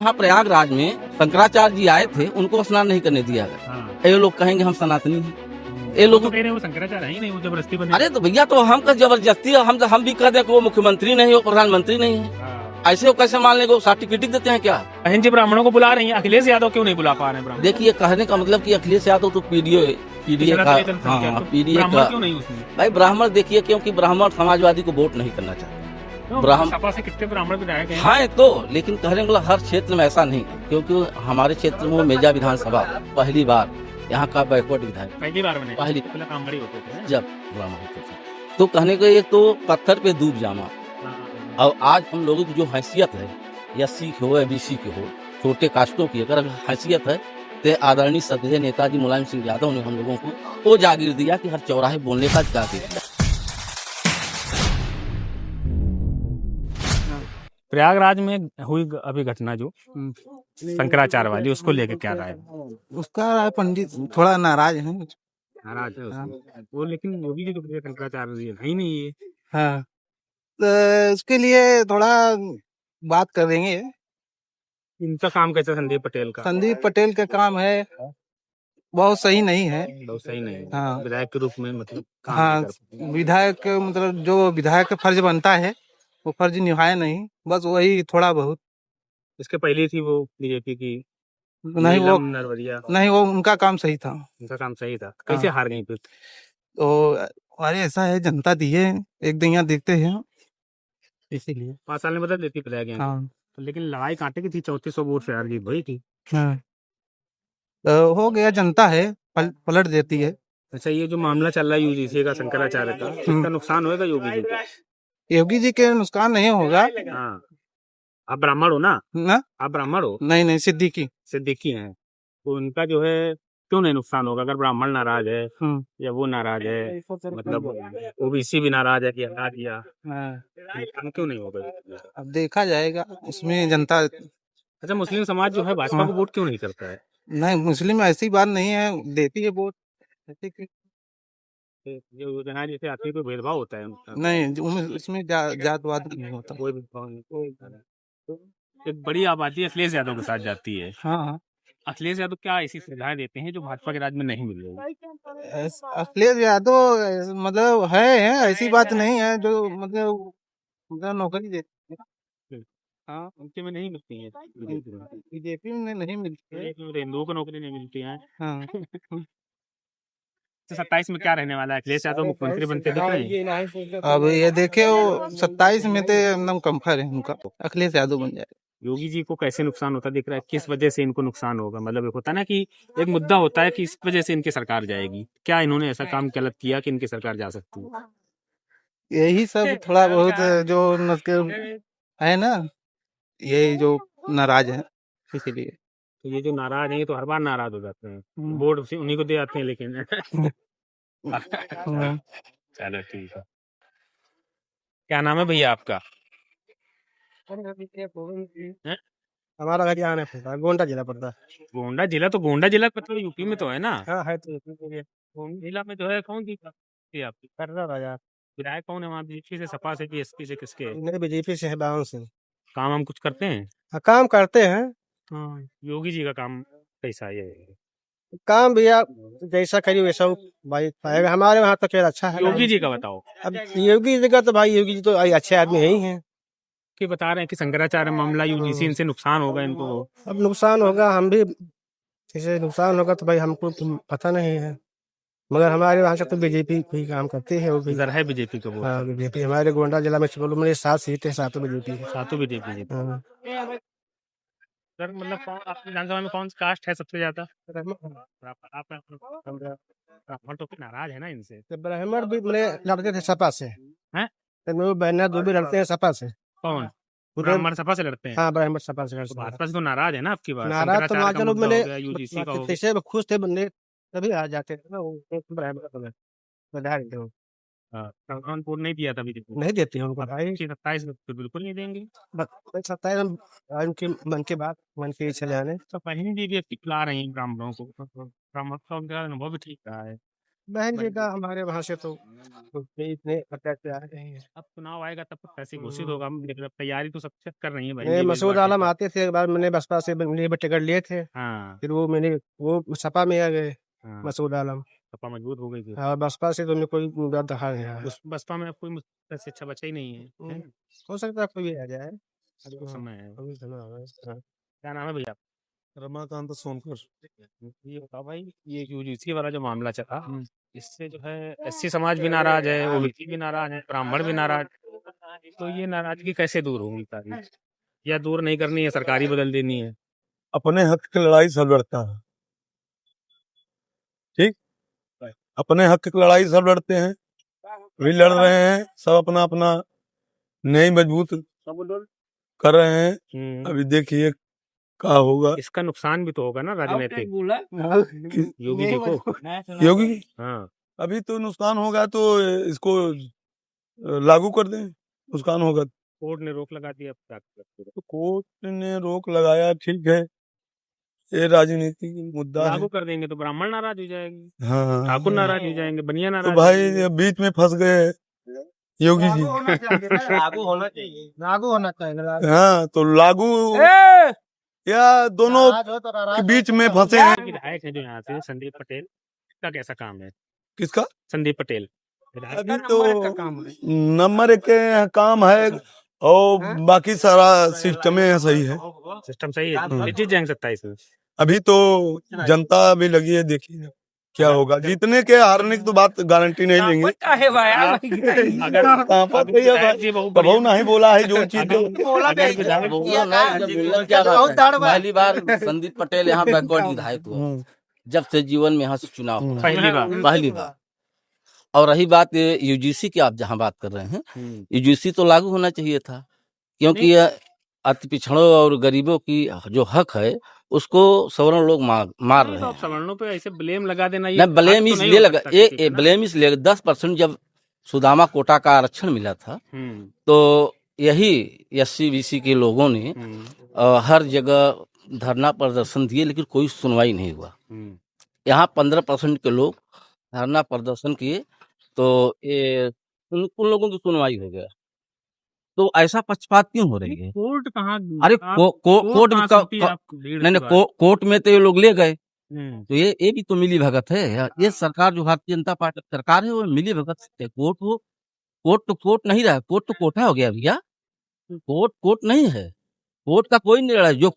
यहाँ प्रयागराज में शंकराचार्य जी आए थे, उनको स्नान नहीं करने दिया गया। हाँ। ये लोग कहेंगे हम सनातनी हैं। ये वो लोग तो कह रहे हैं वो शंकराचार्य है ही नहीं, वो जबरदस्ती बने। अरे तो भैया तो हम का जबरदस्ती है, हम भी कह दें कि वो मुख्यमंत्री नहीं हो, प्रधानमंत्री नहीं है, हाँ। ऐसे वो कैसे मान लेंगे? वो सर्टिफिकेट देते हैं क्या? बहन जी ब्राह्मणों को बुला रही हैं, अखिलेश यादव क्यों नहीं बुला पा रहे हैं ब्राह्मण? देखिए कहने का मतलब कि अखिलेश यादव तो पीडीए पिछड़ा का, वेतन संख्या, हाँ तो पीडीए ब्राह्मण का। क्यों नहीं उसमें? भाई ब्राह्मण देखिए, क्योंकि ब्राह्मण समाजवादी को वोट नहीं करना चाहते। क्यों? ब्राह्मण सपा से कितने ब्राह्मण विधायक हैं? हाँ तो, लेकिन कहने वाला हर क्षेत्र में ऐसा नहीं है, क्योंकि हमारे क्षेत्र में मेजा विधानसभा पहली बार यहाँ का बैकवर्ड विधायक पहली बार बने, पहली पहले काम बड़ी होते थे। जब ब्राह्मण होते थे। तो कहने को एक तो पत्थर पे डूब जामा, हाँ। और आज हम लोगों की जो हैसियत है, या सिख हो या बीसी के हो, छोटे कास्टों की अगर हैसियत है, तो आदरणीय सदस्य नेताजी मुलायम सिंह यादव ने हम लोगों को वो जागीर दिया कि हर चौराहे बोलने का जागीर दिया। प्रयागराज में हुई अभी घटना जो शंकराचार्य वाली, उसको लेके क्या राय है? उसका पंडित थोड़ा नाराज है। नाराज है वो, लेकिन योगी जी तो कहते हैं शंकराचार्य जी है ही नहीं ये। हाँ, तो उसके लिए थोड़ा बात करेंगे। इनका काम कैसा संदीप पटेल का? संदीप पटेल का काम है बहुत सही नहीं है। बहुत सही नहीं है। हाँ। विधायक के रूप में मतलब काम हाँ, नहीं कर विधायक मतलब जो विधायक का फर्ज बनता है वो फर्ज निभाया नहीं, बस वही थोड़ा बहुत। इसके पहले थी वो बीजेपी की नहीं वो नीलम नरवरिया, नहीं वो उनका काम सही था। उनका काम सही था। कैसे हाँ। हार गई फिर? तो अरे ऐसा है, जनता दी है, एक दिन यहाँ देखते हैं इसीलिए। 5 साल में बदल देती प्रयाग यहाँ की। हाँ तो लेकिन लड़ाई कांटे की थी, 3400 वोट से हार गई भाई थी। हाँ, तो हो गया, जनता है, पलट देती है। अच्छा, ये जो मामला चल रहा है यूजीसी का शंकराचार्य का, इसका नुकसान होगा योगी जी को? योगी जी के नुकसान नहीं होगा हाँ। आप ब्राह्मण हो ना? ना। आप ब्राह्मण हो? नहीं सिद्दीकी। सिद्दीकी हैं, तो उनका जो है क्यों नहीं नुकसान होगा? अगर ब्राह्मण नाराज है या वो नाराज है, मतलब ओबीसी भी नाराज है कि हटा दिया, हाँ, नुकसान क्यों नहीं होगा? अब देखा जाएगा उसमें जनता। अच्छा, मुस्लिम समाज जो है भाजपा को वोट क्यों नहीं करता है? नहीं, मुस्लिम ऐसी बात नहीं है, देती है वोट ऐसे कि जो योजना जैसे आती है, कोई भेदभाव होता है उनका? नहीं, उसमें जातवाद नहीं होता। कोई भेदभाव नहीं। तो एक बड़ी आबादी अखिलेश यादव के साथ जाती है। हाँ, अखिलेश यादव क्या ऐसी सुविधाएं देते हैं जो भाजपा के राज में नहीं मिल रही? अखिलेश यादव मतलब है ऐसी बात नहीं है, जो मतलब नौकरी देते हैं। हाँ, उनके में नहीं मिलती है बीजेपी में। बीजेपी में नहीं मिलती है। बीजेपी में तो हिंदुओं को नौकरी नहीं मिलती है। हाँ, तो 27 में क्या रहने वाला है? अखिलेश यादव मुख्यमंत्री बनते दिख रहे हैं? अब ये देखे वो 27 में तो एकदम कम्फर्ट है उनका, अखिलेश यादव बन जाए। योगी जी को कैसे नुकसान होता दिख रहा है? किस वजह से इनको नुकसान होगा? मतलब एक होता है ना कि एक मुद्दा होता है कि इस वजह से इनकी सरकार जाएगी। क्या इन्होंने ऐसा काम गलत किया कि इनकी सरकार जा सकती है? यही सब थोड़ा बहुत जो है ना, ये जो नाराज है इसीलिए। तो ये जो नाराज हैं, ये तो हर बार नाराज हो जाते हैं, वोट उन्हीं को दे आते हैं लेकिन। हाँ। चलो ठीक है। क्या नाम है भैया आपका? हैं? हमारा हरियाणा पड़ता है, गोंडा जिला पड़ता है। गोंडा जिला? तो गोंडा जिला मतलब यूपी में तो है ना? हाँ है तो गोंडा जिला में जो है कौन सी पार्टी है आपकी? कर्रा राजा। विधायक कौन है वहाँ? बीजेपी से, सपा से कि एसपी से, किसके? नहीं, बीजेपी से है, बावन सिंह। काम हम कुछ करते हैं? हाँ, काम करते हैं। हाँ, योगी जी का काम कैसा है ये? काम भैया जैसा करिए वैसा भाई पाएगा, हमारे वहाँ तो खैर अच्छा है। योगी जी का बताओ। अब योगी जी का तो भाई, योगी जी तो अच्छे आदमी है ही हैं। कि बता रहे हैं कि शंकराचार्य मामला यूजीसी, इनसे नुकसान होगा इनको। अब नुकसान होगा, हम भी जैसे नुकसान होगा तो भाई हमको तो पता नहीं है, मगर हमारे वहाँ से तो बीजेपी भी काम करती है वो भी। इधर है बीजेपी का वोट? हाँ, बीजेपी हमारे गोंडा जिला में मेरे 7 सीटें, 7 बीजेपी है। सातों बीजेपी जीती। हाँ। सर मतलब आपकी विधानसभा में कौन सी कास्ट है सबसे ज्यादा? आप ब्राह्मण तो फिर नाराज है ना इनसे? तो ब्राह्मण भी मेरे लड़ते थे सपा से हैं? तो मेरे बहना दो भी लड़ते हैं सपा से। कौन? पूरे ब्राह्मण सपा से लड़ते हैं? हाँ, ब्राह्मण सपा से तो लड़ते हैं। भाजपा से तो नाराज है ना आपकी बात? नाराज तो शंकराचार्य का चलो मुद्दा मैंने हो गया, यूजीसी का हो गया। जैसे खुश थे बंदे तभी आ जाते थे ना, वो ब्राह्मण का बधा देते हो। हाँ, कानपुर नहीं दिया था बीजेपी? नहीं देती उनको भाई। 27 में तो बिल्कुल नहीं देंगे। बस 27 उनके मन की बात, मन की इच्छा जाने। तो कहीं भी व्यक्ति खिला रही हैं ब्राह्मणों को, तो ब्राह्मण का उनका अनुभव भी ठीक रहा है। बहन जी का हमारे वहाँ से तो इतने अत्याचार नहीं है। अब चुनाव आएगा तब तो कैसे घोषित होगा, हम देख रहे हैं, तैयारी तो सब कर रही है भाई नहीं, ये भी इस मसूद बार आलम टिकट। आते थे, एक बार मैंने बसपा से टिकट लिए थे, हाँ फिर वो सपा में आ गए हाँ, मसूद आलम। सपा मजबूत हो गई थी। और बसपा से तो उन्हें कोई मुद्दा रहा नहीं है। उस बसपा में अब कोई मुझसे अच्छा बचा ही नहीं है, हैं? हो सकता है कोई आ जाए। अभी तो समय है। अभी समय आ गया। हाँ। क्या नाम है भैया? रमाकांत सोनकर। ये बताओ भाई, ये यूजीसी वाला जो मामला चला, इससे जो है एससी समाज भी नाराज है, ओबीसी भी नाराज है, ब्राह्मण भी नाराज है। तो ये नाराजगी कैसे दूर होगी सारी, या दूर नहीं करनी है, सरकारी बदल देनी है? अपने हक की लड़ाई सब लड़ता है, ठीक, अपने हक की लड़ाई सब लड़ते हैं, भी लड़ रहे हैं, सब अपना अपना न्याय मजबूत कर रहे हैं। अभी देखिए क्या होगा। इसका नुकसान भी तो होगा ना राजनीतिक, कि- योगी जी को। योगी हाँ, अभी तो नुकसान होगा तो इसको लागू कर दें, नुकसान होगा कोर्ट ने रोक लगा दी, अब क्या करें? तो कोर्ट ने रोक लगाया, ठीक है, ये राजनीति की मुद्दा है। लागू कर देंगे तो ब्राह्मण नाराज हो जाएंगे, हाँ, ठाकुर नाराज हो जाएंगे, बनिया तो नाराज हो भाई जाएंगे। ये बीच में फंस गए योगी जी। लागू होना चाहिए। लागू होना चाहिए। हाँ, तो लागू या दोनों के बीच में फंसे हैं। विधायक है जो यहाँ से संदीप पटेल, इसका कैसा काम है? किसका? संदीप पटेल विधायक अभी का तो नंबर एक का काम है। नंबर एक के काम है और बाकी सारा सिस्टम सही है। सिस्टम सही है, जीत जाएंगे 27 में। अभी तो जनता भी लगी है, देखिए क्या होगा। जीतने के हारने की तो बात गारंटी नहीं लेंगे। अगर कहाँ पर भैया कबहू नहीं बोला है जो चीज बोलना नहीं, जब बोलना क्या बात है। पहली बार संदीप पटेल यहाँ बैकवर्ड विधायक हुआ, जब से जीवन में यहाँ से चुनाव हुआ, पहली बार। और रही बात यूजीसी की, आप जहाँ बात कर रहे हैं, यूजीसी तो लागू होना चाहिए था, क्योंकि यह अति पिछड़ों और गरीबों की जो हक है उसको सवर्ण लोग मार रहे हैं। सवर्णों पे ऐसे ब्लेम लगा देना, नहीं, ब्लेम इसलिए लगा, ब्लेम इसलिए 10% जब सुदामा कोटा का आरक्षण मिला था तो यही एससी बीसी के लोगों ने हर जगह धरना प्रदर्शन दिए, लेकिन कोई सुनवाई नहीं हुआ। यहाँ 15% के लोग धरना प्रदर्शन किए तो ये उन लोगों की सुनवाई हो गया। तो ऐसा पक्षपात क्यों हो रही है? कोर्ट कहाँ? अरे कोर्ट नहीं, कोर्ट में तो ये लोग ले गए, तो ये भी तो मिली भगत है। ये सरकार जो भारतीय जनता पार्टी सरकार है वो मिली भगत है। कोर्ट तो कोर्ट नहीं रहा, कोर्ट तो कोठा हो गया भैया। कोर्ट नहीं है, कोर्ट का कोई निर्णय जो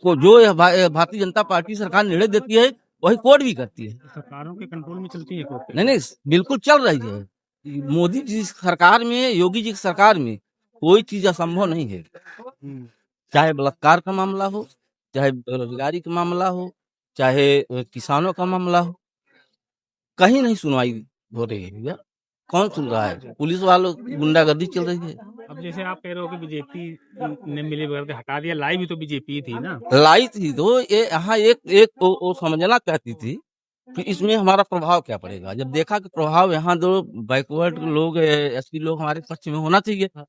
भारतीय जनता पार्टी सरकार निर्णय देती है वही कोर्ट भी करती है। सरकारों के कंट्रोल में चलती है कोर्ट। नहीं, बिल्कुल चल रही है। मोदी जी की सरकार में, योगी जी की सरकार में कोई चीज असंभव नहीं है। चाहे बलात्कार का मामला हो, चाहे बेरोजगारी का मामला हो, चाहे किसानों का मामला हो, कहीं नहीं सुनवाई हो रही है भैया। कौन सुन रहा है? पुलिस वालों की गुंडागर्दी चल रही है। अब जैसे आप कह रहे हो कि बीजेपी ने मिली भगत हटा दिया, लाई भी तो बीजेपी थी ना। लाई थी तो ये यहाँ एक वो समझना चाहती थी कि इसमें हमारा प्रभाव क्या पड़ेगा। जब देखा कि प्रभाव यहाँ दो बैकवर्ड लोग, एसपी लोग हमारे पक्ष में होना चाहिए था,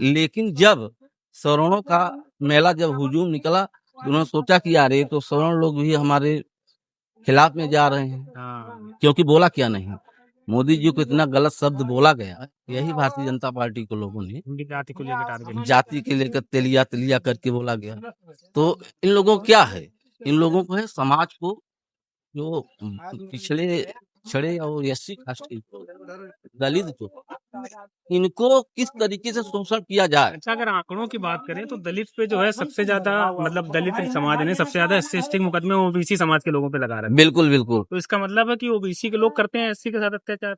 लेकिन जब सवर्णों का मेला जब हुजूम निकला तो उन्होंने सोचा कि यार ये तो सवर्ण लोग भी हमारे खिलाफ में जा रहे हैं। क्योंकि बोला क्या नहीं, मोदी जी को इतना गलत शब्द बोला गया, यही भारतीय जनता पार्टी को लोगों ने जाति को लेकर टारगेट, जाति के लेकर तेलिया करके बोला गया। तो इन लोगों को क्या है? इन लोगों को है समाज को, जो पिछड़े छड़े और एससी कास्ट के दलित को, इनको किस तरीके से शोषण किया जाए। अच्छा, अगर आंकड़ों की बात करें तो दलित पे जो है सबसे ज्यादा, मतलब दलित समाज ने सबसे ज्यादा एससी मुकदमे ओबीसी समाज के लोगों पे लगा रहे हैं। बिल्कुल। तो इसका मतलब है कि ओबीसी के लोग करते हैं एससी के साथ अत्याचार।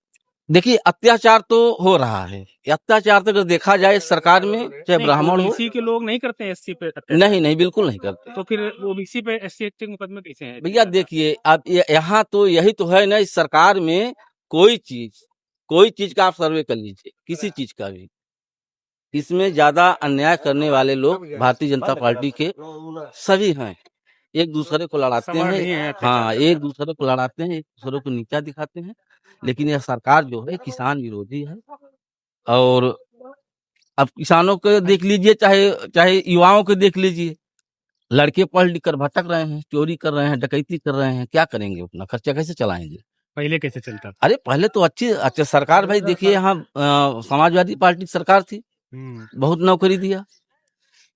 देखिए, अत्याचार तो हो रहा है। अत्याचार तो अगर देखा जाए सरकार में, चाहे ब्राह्मण हो, ओबीसी के लोग नहीं करते हैं एससी पे नहीं, बिल्कुल नहीं करते। तो फिर ओबीसी पे एससी मुकदमे कैसे हैं भैया? देखिए, अब यहाँ तो यही तो है ना, इस सरकार में कोई चीज का आप सर्वे कर लीजिए, किसी चीज का भी, इसमें ज्यादा अन्याय करने वाले लोग भारतीय जनता पार्टी के सभी हैं। एक दूसरे को लड़ाते हैं, हाँ, एक दूसरे को लड़ाते हैं, एक दूसरे को नीचा दिखाते हैं। लेकिन यह सरकार जो है किसान विरोधी है। और अब किसानों को देख लीजिए, चाहे युवाओं को देख लीजिए, लड़के पढ़ लिख कर भटक रहे हैं, चोरी कर रहे हैं, डकैती कर रहे हैं, क्या करेंगे? अपना खर्चा कैसे चलाएंगे? पहले कैसे चलता था? अरे पहले तो अच्छी अच्छा सरकार भाई देखिए यहाँ समाजवादी पार्टी की सरकार थी, बहुत नौकरी दिया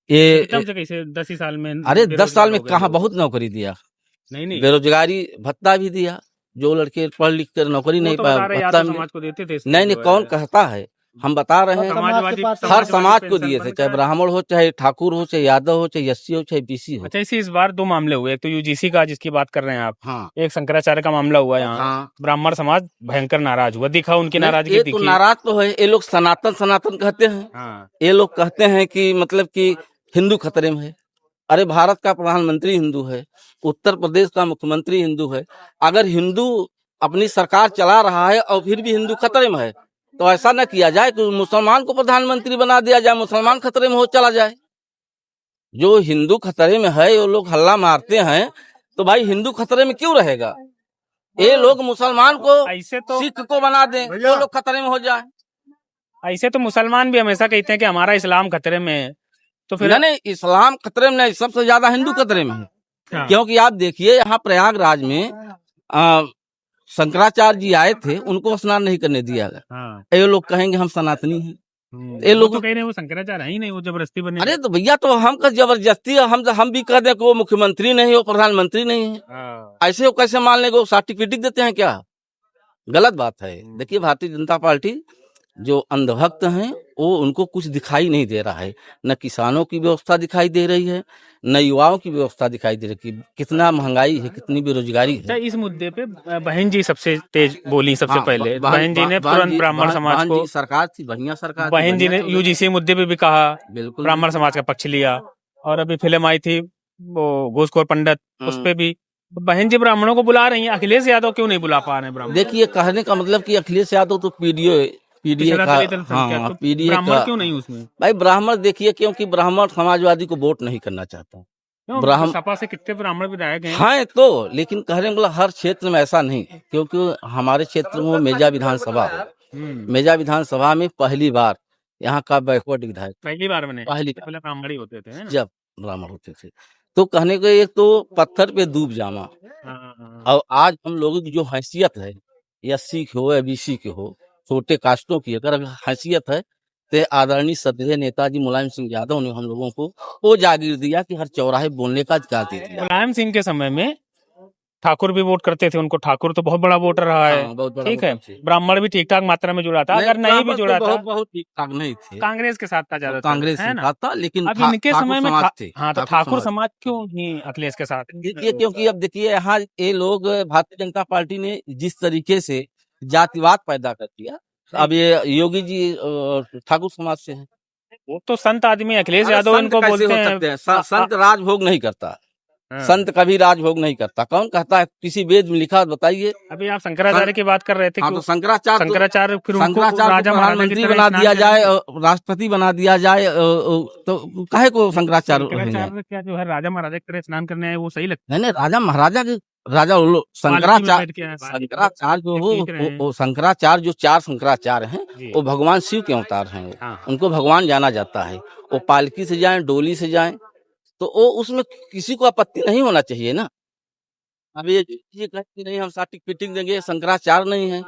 ये एकदम से कैसे 10 ही साल में अरे 10 साल बेरोजगार में हो गए कहाँ लोग? बहुत नौकरी दिया, नहीं बेरोजगारी भत्ता भी दिया, जो लड़के पढ़ लिख कर नौकरी वो नहीं तो पाया बता रहे भत्ता यादव मिला। समाज को देते थे इसमें नहीं नहीं जो कौन है। कहता है, हम बता रहे हैं समाजवादी हर समाजवादी समाज को पेंशन दिए थे, बंद चाहे करा ब्राह्मण हो, चाहे ठाकुर हो, चाहे यादव हो, चाहे एससी हो, चाहे बीसी हो। अच्छा इस बार 2 मामले हुए, एक तो यूजीसी का जिसकी बात कर रहे हैं आप, हाँ एक शंकराचार्य का मामला हुआ यहाँ। हाँ ब्राह्मण समाज भयंकर नाराज हुआ, दिखा उनकी नहीं, नाराजगी ये तो दिखी। नाराज तो है, ये लोग सनातन सनातन कहते हैं, हाँ ये लोग कहते हैं कि मतलब कि हिंदू खतरे में है। अरे भारत का प्रधानमंत्री हिंदू है, उत्तर प्रदेश का मुख्यमंत्री हिंदू है, अगर हिंदू अपनी सरकार चला रहा है और फिर भी हिंदू खतरे में है तो ऐसा न किया जाए कि मुसलमान को प्रधानमंत्री बना दिया जाए, मुसलमान खतरे में हो चला जाए। जो हिंदू खतरे में है वो लोग हल्ला मारते हैं तो भाई हिंदू खतरे में क्यों रहेगा? ये लोग मुसलमान को ऐसे तो सिख को बना दें वो लोग खतरे में हो जाए। ऐसे तो मुसलमान भी हमेशा कहते हैं कि हमारा इस्लाम खतरे में है, तो फिर नहीं इस्लाम खतरे में नहीं, सबसे ज्यादा हिंदू खतरे में है। हाँ। क्योंकि आप देखिए यहाँ प्रयागराज में शंकराचार्य जी आए थे, उनको स्नान नहीं करने दिया गया। हाँ। ये लोग कहेंगे हम सनातनी हैं, ये लोग तो कह रहे हैं वो शंकराचार्य है ही नहीं, वो जबरदस्ती बने। अरे तो भैया तो हम का जबरदस्ती है, हम भी कह दें कि वो मुख्यमंत्री नहीं हो, प्रधानमंत्री नहीं है, हाँ। ऐसे वो कैसे मान लेंगे? वो सर्टिफिकेट देते हैं क्या? गलत बात है। देखिए भारतीय जनता पार्टी जो अंधभक्त हैं वो उनको कुछ दिखाई नहीं दे रहा है, न किसानों की व्यवस्था दिखाई दे रही है, न युवाओं की व्यवस्था दिखाई दे रही है, कितना महंगाई है, कितनी बेरोजगारी अच्छा है। इस मुद्दे पे बहन जी सबसे तेज बोली सबसे हाँ, पहले। बहन जी ने तुरंत ब्राह्मण समाज को, सरकार थी, बढ़िया सरकार थी, बहन जी ने बढ़िया चल रही यूजीसी मुद्दे पे भी कहा, थी। बिल्कुल ब्राह्मण समाज का पक्ष लिया। और अभी फिल्म आई थी वो घूसखोर पंडित, उस पे भी बहन जी ब्राह्मणों को बुला रही हैं। अखिलेश यादव क्यों नहीं बुला पा रहे हैं ब्राह्मण? देखिए कहने का मतलब कि अखिलेश यादव तो पीडीए पिछड़ा का, दलित अल्पसंख्यक, हाँ तो पीडीए ब्राह्मण का। क्यों नहीं उसमें? भाई ब्राह्मण देखिए, क्योंकि ब्राह्मण समाजवादी को वोट नहीं करना चाहता। क्यों? ब्राह्मण सपा से कितने ब्राह्मण विधायक हैं। हाँ तो लेकिन कहने का मतलब हर क्षेत्र में ऐसा नहीं, क्योंकि हमारे क्षेत्र में मेजा विधानसभा है। मेजा विधानसभा में पहली बार यहाँ का बैकवर्ड विधायक पहली बार बने, पहली पहले ब्राह्मण ही होते थे, है ना? जब ब्राह्मण होते थे तो कहने को एक तो पत्थर पे डूब जामा। हाँ। और आज हम लोगों की जो हैसियत है, या सिख हो या बीसी के हो, छोटे कास्टों की अगर हैसियत है तो आदरणीय श्रद्धेय नेताजी मुलायम सिंह यादव ने हम लोगों को वो जागीर दिया कि हर चौराहे बोलने का अधिकार दे दिया। मुलायम सिंह के समय में ठाकुर भी वोट करते थे उनको, ठाकुर तो बहुत बड़ा वोटर रहा है, हाँ, बहुत बड़ा ठीक है। वोटर थे। ब्राह्मण भी ठीक ठाक मात्रा में जुड़ा था, अगर नहीं भी जुड़ा था बहुत ठीक ठाक नहीं थे, कांग्रेस के साथ था ज्यादा, कांग्रेस है के ना? साथ था, लेकिन अब इनके समय में समाज थे। हाँ तो ठाकुर समाज क्यों नहीं अखिलेश के साथ? देखिए क्योंकि अब देखिए यहाँ ये लोग भारतीय जनता पार्टी ने जिस तरीके से जातिवाद पैदा कर दिया, अब ये योगी जी ठाकुर समाज से हैं। वो तो संत आदमी अखिलेश अरे यादव संत इनको कैसे बोलते हो हैं। सकते हैं? संत राजभोग नहीं करता, हाँ। संत कभी राजभोग नहीं करता। कौन कहता है? किसी वेद में लिखा बताइए। अभी आप शंकराचार्य की बात कर रहे थे हाँ कि तो शंकराचार्य फिर उनको शंकराचार्य राजा को महाराजा की प्रधानमंत्री तरह बना स्नान दिया जाए, करेंगे। राष्ट्रपति बना दिया जाए, तो काहे को शंकराचार्य रहेंगे? शंकराचार्य क्या जो है राजा महाराजा की तरह स्नान करने आए वो सही लगता नहीं राजा महाराजा के राजा शंकराचार्य जो वो शंकराचार्य जो 4 शंकराचार्य हैं जी। वो भगवान शिव के अवतार हैं। हाँ। उनको भगवान जाना जाता है। वो पालकी से जाएं, डोली से जाएं, तो वो उसमें किसी को आपत्ति नहीं होना चाहिए ना। अब ये कहते नहीं हम सर्टिफिकेट देंगे, शंकराचार्य नहीं है,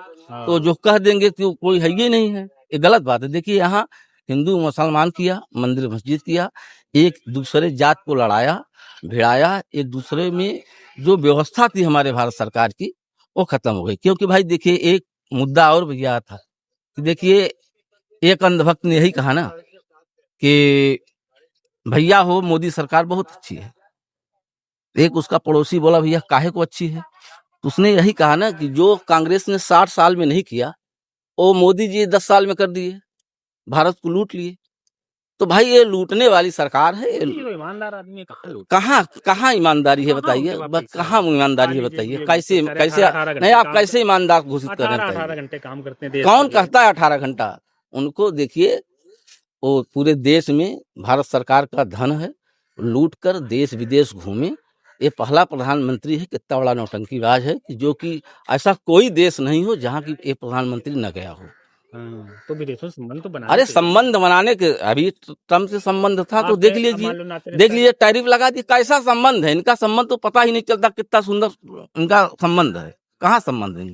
तो जो कह देंगे तो कोई है ही नहीं है, ये गलत बात है। देखिए यहाँ हिंदू मुसलमान किया, मंदिर मस्जिद किया, एक दूसरे जात को लड़ाया भिड़ाया, एक दूसरे में जो व्यवस्था थी हमारे भारत सरकार की वो खत्म हो गई। क्योंकि भाई देखिए एक मुद्दा और भैया था कि देखिए एक अंधभक्त ने यही कहा ना कि भैया हो मोदी सरकार बहुत अच्छी है। एक उसका पड़ोसी बोला भैया काहे को अच्छी है? तो उसने यही कहा ना कि जो कांग्रेस ने 60 साल में नहीं किया वो मोदी जी 10 साल में कर दिए, भारत को लूट लिए। तो भाई ये लूटने वाली सरकार है। ईमानदार आदमी कहाँ ईमानदारी है बताइए? कहाँ ईमानदारी है बताइए? कैसे नहीं आप कैसे ईमानदार घोषित कर रहे हैं? 18 घंटे काम करते हैं। कौन कहता है 18 घंटा? उनको देखिए वो पूरे देश में भारत सरकार का धन है, लूट कर देश विदेश घूमे। ये पहला प्रधानमंत्री है, कितना बड़ा नौटंकी राज है कि जो कि ऐसा कोई देश नहीं हो जहाँ की एक प्रधानमंत्री न गया हो। तो विदेशों से संबंध तो बना, अरे संबंध बनाने के अभी ट्रम्प से संबंध था तो देख लीजिए टैरिफ लगा दी। कैसा संबंध है इनका? संबंध तो पता ही नहीं चलता कितना सुंदर इनका संबंध है। कहाँ संबंध है?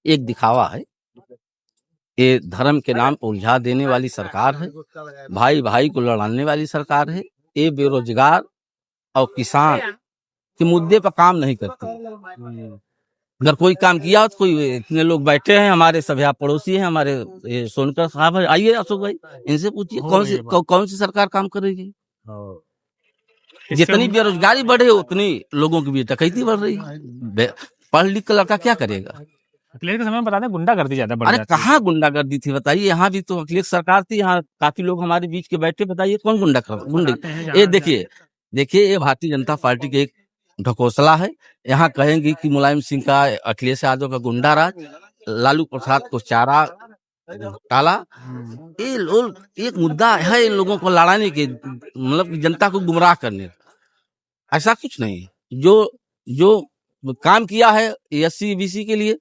एक दिखावा है। ये धर्म के नाम पर उलझा देने वाली सरकार है, भाई भाई को लड़ाने वाली सरकार है। ये बेरोजगार और किसान के मुद्दे पर काम नहीं करती। अगर कोई काम किया हो तो कोई इतने लोग बैठे हैं, हमारे सब यहाँ पड़ोसी हैं, हमारे ये सोनकर साहब है, आइए अशोक भाई, इनसे पूछिए कौन सी सरकार काम करेगी। जितनी बेरोजगारी बढ़े उतनी लोगों की भी डकैती बढ़ रही है। पढ़ लिख कर लड़का क्या करेगा। अखिलेश के समय में बता दें गुंडागर्दी ज्यादा बढ़ अरे जाती है। कहाँ गुंडागर्दी थी बताइए। यहाँ भी तो अखिलेश सरकार थी, यहाँ काफी लोग हमारे बीच के बैठे, बताइए कौन गुंडे। बताते हैं ये जहाँ- देखिए ये भारतीय जनता पार्टी के एक ढकोसला है। यहाँ कहेंगे कि मुलायम सिंह का, अखिलेश यादव का गुंडा राज, लालू प्रसाद को चारा डाला। ये लोग एक मुद्दा है इन लोगों को लड़ाने के, मतलब कि जनता को गुमराह करने का। ऐसा कुछ नहीं है। जो काम किया है SC BC के लिए,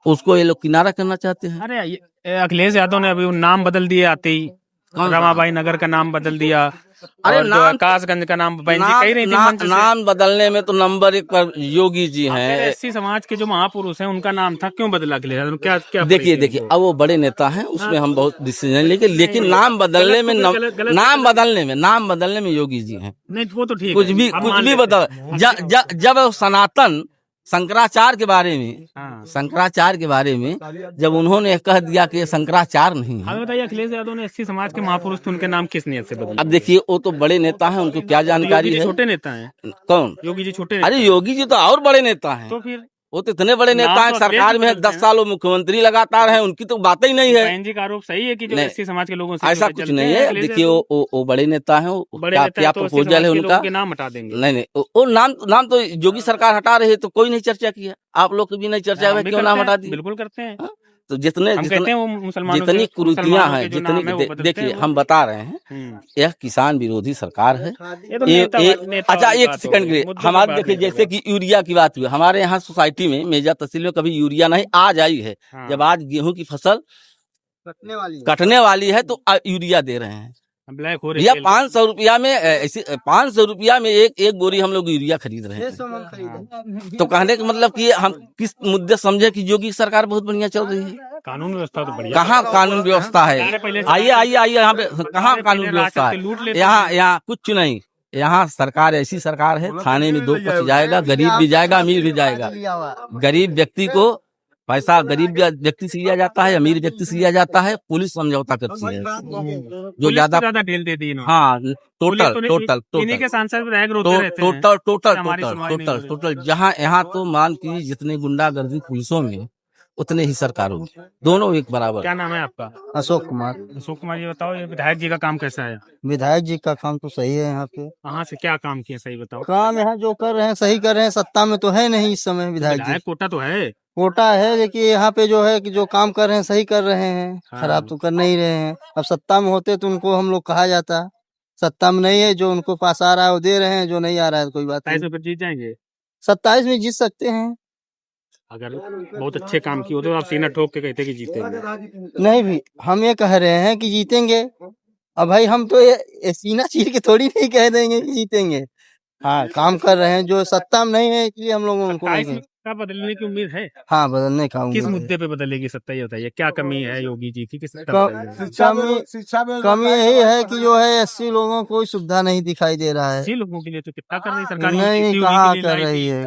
उसको ये लोग किनारा करना चाहते हैं। अरे ये अखिलेश यादव ने अभी नाम बदल दिए आते ही, रमाबाई नगर का नाम बदल दिया। अरे और जो नाम- आकाशगंज का नाम बहन जी कही रही थी मंच से। नाम बदलने में तो नंबर 1 पर योगी जी हैं। SC समाज के जो महापुरुष हैं उनका नाम था, क्यों बदला अखिलेश यादव? क्या क्या देखिए अब वो बड़े नेता हैं, उसमें हम बहुत डिसीजन लेंगे, लेकिन नाम बदलने में नाम बदलने में योगी जी हैं। नहीं वो तो ठीक कुछ है, भी हम कुछ मान भी लेते बदल हैं। जब वो सनातन शंकराचार्य के बारे में, हाँ। शंकराचार्य के बारे में जब उन्होंने कह दिया कि ये शंकराचार्य नहीं है। हमें बताइए अखिलेश यादव ने SC समाज के महापुरुष थे, उनके नाम किस नियत से बदले? अब देखिए वो तो बड़े नेता हैं, उनको क्या जानकारी योगी जी है। छोटे नेता हैं। कौन? योगी जी छोटे अरे नेता हैं। योगी जी तो और बड़े नेता हैं। तो फिर वो तो इतने बड़े नाम नेता हैं, तो सरकार अखिलेश में है, बदलते 10 हैं। साल वो मुख्यमंत्री लगातार हैं, उनकी तो बात ही नहीं है। बहन जी का आरोप सही है कि जो नहीं, SC समाज के लोगों से ऐसा जो कुछ चलते नहीं हैं है। अखिलेश देखिए यादव, वो बड़े नेता हैं, बड़े क्या नेता क्या तो SC प्रपोजल समाज है के उनका। लोगों के नाम हटा देंगे। नहीं वो नाम तो योगी सरकार हटा रही है, तो कोई नहीं चर्चा किया। आप लोग की भी नहीं चर्चा हम है, भी क्यों करते नाम हैं, हटा दी। बिल्कुल करते हैं। तो जितने हम कहते हैं वो मुसलमानों जितनी के- कुरीतियां मुसलमानों हैं, के जो नाम है वो बदलते देखिए हैं वो। हम बता रहे हैं, हम्म। यह किसान विरोधी सरकार है। ये तो नेता नेता अच्छा वाली एक बात हो सेकंड गई, के लिए मुद्दों पे हमारे बात देखिए, नहीं जैसे कि यूरिया की बात हुई, हमारे यहाँ सोसाइटी में मेजा तहसील में कभी यूरिया नहीं आज आई है। हाँ। जब आज गेहूं की फसल कटने वाली है तो यूरिया दे रहे हैं। ब्लैक हो रही या है। 500 रुपया में ऐसी 500 रुपया में एक बोरी हम लोग यूरिया खरीद रहे हैं। तो कहने का मतलब कि हम किस मुद्दे समझे कि योगी सरकार बहुत बढ़िया चल रही है। कानून व्यवस्था तो बढ़िया। कहाँ कानून व्यवस्था है? आइए यहाँ पे कहाँ कानून व्यवस्था लूट है? लेते यहाँ कुछ नहीं। यहाँ सरकार ऐसी सरकार है, थाने में 2 पक्ष जाएगा, गरीब भी जाएगा, अमीर भी जाएगा। गरीब व्यक्ति को पैसा गरीब व्यक्ति से लिया जाता है, अमीर व्यक्ति से लिया जाता है, पुलिस समझौता करती है। जो ज्यादा ढील देती है। हाँ इन्हीं के सांसद विधायक रोते रहते हैं। टोटल जहाँ यहाँ तो मान की जितने गुंडागर्दी पुलिसों में उतने ही सरकारों में, दोनों एक बराबर। क्या नाम है आपका? अशोक कुमार। अशोक कुमार जी बताओ, ये विधायक जी का काम कैसा है? विधायक जी का काम तो सही है यहाँ पे। कहाँ से क्या काम किया सही बताओ। काम यहाँ जो कर रहे हैं सही कर रहे हैं। सत्ता में तो है नहीं इस समय विधायक जी। विधायक कोटा तो है। कोटा है, लेकिन यहाँ पे जो है कि जो काम कर रहे हैं सही कर रहे हैं, खराब तो कर नहीं रहे हैं। अब सत्ता में होते तो उनको हम लोग कहा जाता, सत्ता में नहीं है, जो उनको पास आ रहा है वो दे रहे हैं, जो नहीं आ रहा है तो कोई बात नहीं। 27 में जीत जाएंगे। 27 में जीत सकते हैं। अगर बहुत अच्छे काम किए तो आप सीना ठोक के कहते कि जीतेंगे। नहीं भी हम ये कह रहे हैं कि जीतेंगे। अब भाई हम तो ये सीना चीर के थोड़ी नहीं कह देंगे कि जीतेंगे। हाँ काम कर रहे हैं, जो सत्ता में नहीं है इसलिए हम लोग उनको नहीं कहेंगे। का बदलने की उम्मीद है। हाँ बदलने का किस उम्मीद है। मुद्दे पे बदलेगी सत्ता, ये बताइए। क्या कमी है योगी जी की? किस कमी यही है कि जो है 80 लोगों को कोई सुविधा नहीं दिखाई दे रहा है। 80 लोगों के लिए तो कितना कर रही सरकार? नहीं कहाँ कर रही है,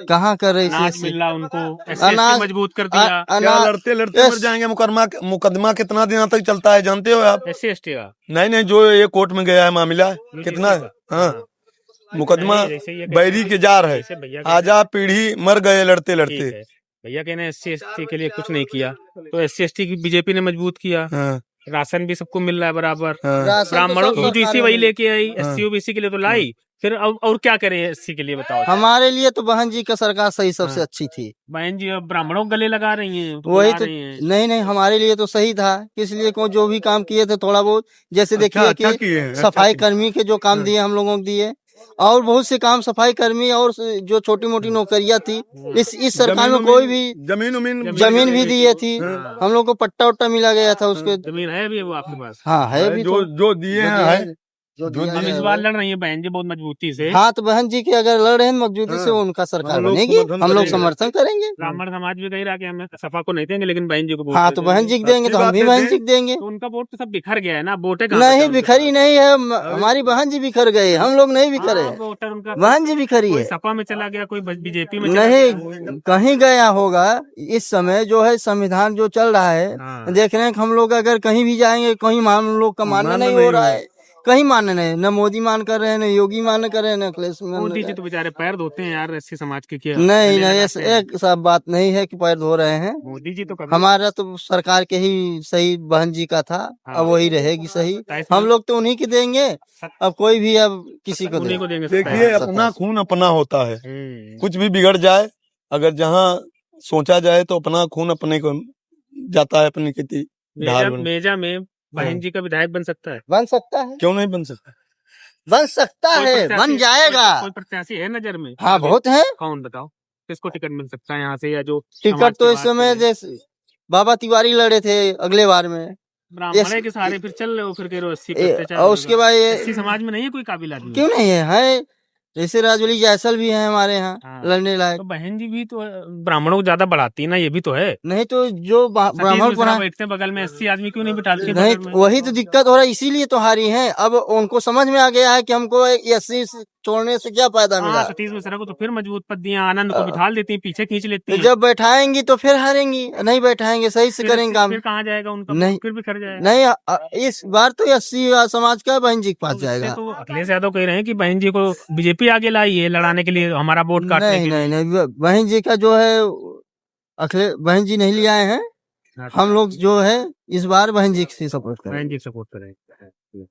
कहाँ कर रही अनाज है। मिल रहा उनको, अनाज मजबूत कर दिया। क्या लड़ते लड़ते मर जाएंगे। मुकदमा कितना दिन तक चलता है जानते हो आप? SC ST का नहीं जो ये कोर्ट में गया है मामला कितना है? हाँ मुकदमा बैरी के जार है। आजा पीढ़ी मर गए लड़ते लड़ते। भैया कहने SC ST के लिए कुछ नहीं किया, तो SC ST की बीजेपी ने मजबूत किया। हाँ। राशन भी सबको मिल रहा है बराबर। राशन ब्राह्मणों तो की सब UGC वही लेके आई, हाँ। SC OBC के लिए तो लाई। फिर और क्या करे SC के लिए बताओ। हमारे लिए तो बहन जी का सरकार सही सबसे अच्छी थी। बहन जी अब ब्राह्मणों को गले लगा रही हैं, वही तो नहीं हमारे लिए तो सही था। इसलिए को जो भी काम किए थे थोड़ा बहुत, जैसे देखिए कि सफाई कर्मी के जो काम दिए हम लोगों को दिए, और बहुत से काम सफाई कर्मी और जो छोटी मोटी नौकरियां थी इस सरकार में कोई भी जमीन भी दिए थी। हम लोग को पट्टा उट्टा मिला गया था उसके। जमीन है भी वो आपके पास? हाँ है भी, जो दिए हैं जो जो दिया हम गया इस है बार वो। लड़ रही है बहन जी बहुत मजबूती से। हाँ तो बहन जी की अगर लड़ रहे हैं मजबूती से हाँ। उनका सरकार हम लोग बनेगी, समर्थन हम लोग करेंगे। समर्थन करेंगे। ब्राह्मण समाज भी कह रहा कि हमें सपा को नहीं देंगे लेकिन बहन जी को वोट हाँ दे तो देंगे। बहन जी को देंगे तो हम अच्छी भी बात है, बहन जी को देंगे। तो उनका वोट तो सब बिखर गया है ना, वोटे कहाँ बचा नहीं उनके बिखरी पास? नहीं है, हमारी बहन जी बिखर गए, हम लोग नहीं बिखरे हाँ, हैं। वोटर उनका बहन जी बिखरी कोई है, सपा में चला गया, कोई बीजेपी में चला गया। नहीं कहीं गया होगा। इस समय जो है संविधान जो चल रहा है, हाँ। देख रहे हैं कि हम लोग अगर कहीं भी जाएंगे कहीं हम लोग का मान्य मान्य नहीं नहीं हो रहा हो। है, कहीं मान्य नहीं, न मोदी मान कर रहे हैं, न योगी मान कर रहे हैं, न अखिलेश मान मोदी जी कर। तो बेचारे पैर धोते हैं यार एससी समाज के, क्या नहीं गले नहीं लगाते हैं। एक सब बात नहीं है कि पैर धो रहे हैं। मोदी जी तो कभी हमारा तो सरकार के ही सही बहन जी का था, हाँ। अब वही रहेगी सही। 27 हम में लोग तो उन्हीं की देंगे, अब कोई भी अब किसी को उन्हीं दे। को देंगे। देखिए हाँ, अपना खून अपना होता है, हम्म। कुछ भी बिगड़ जाए अगर जहाँ सोचा जाए तो अपना खून अपने को जाता है, अपनी खेती ढाल बन। मेजा में बहन जी का विधायक बन सकता है। बन सकता है, क्यों नहीं बन सकता? बन सकता कोई है, प्रत्याशी- बन जाएगा। कोई प्रत्याशी है नजर में? हाँ बहुत है। कौन बताओ, किसको टिकट मिल सकता है यहाँ से, या जो टिकट समाज तो के इस बाहर समय से? जैसे बाबा तिवारी लड़े थे अगले बार में, ब्राह्मण के सहारे फिर चल रहे हो, फिर कह रहे हो 80 पे अत्याचार और उसके बाद एससी समाज में नहीं है कोई काबिल आदमी? क्यों नहीं है जैसे राजौली जैसल भी है हमारे यहाँ हाँ। लड़ने लायक। तो बहन जी भी तो ब्राह्मणों को ज्यादा बढ़ाती है ना, ये भी तो है। नहीं तो जो सतीश ब्राह्मण मिश्रा पढ़ा बैठते हैं बगल में, एससी आदमी क्यों नहीं बिठाती नहीं, बगल में? वही तो दिक्कत हो रहा है, इसीलिए तो हारी हैं। अब उनको समझ में आ गया है कि हमको एससी छोड़ने से क्या फायदा मिला। हाँ, सतीश मिश्रा को तो फिर मजबूत पद दिया, आनंद को बिठा देती हैं, पीछे खींच लेती हैं। जब बैठाएंगी तो फिर हारेंगी, नहीं बैठाएंगे सही से करेंगे काम। फिर कहाँ जाएगा उनका नहीं। वोट? फिर बिखर जाएगा। नहीं इस बार तो एससी समाज का बहन जी के पास तो इससे जाएगा। तो अखिलेश यादव कह रहे हैं कि बहन जी को बीजेपी आगे लाई है लड़ाने के लिए, हमारा वोट काटने नहीं के लिए। नहीं नहीं बहन जी का जो है अखिलेश बहन जी नहीं ले आए हैं, हम लोग जो है इस बार बहन जी से सपोर्ट करें। बहन जी सपोर्ट करें।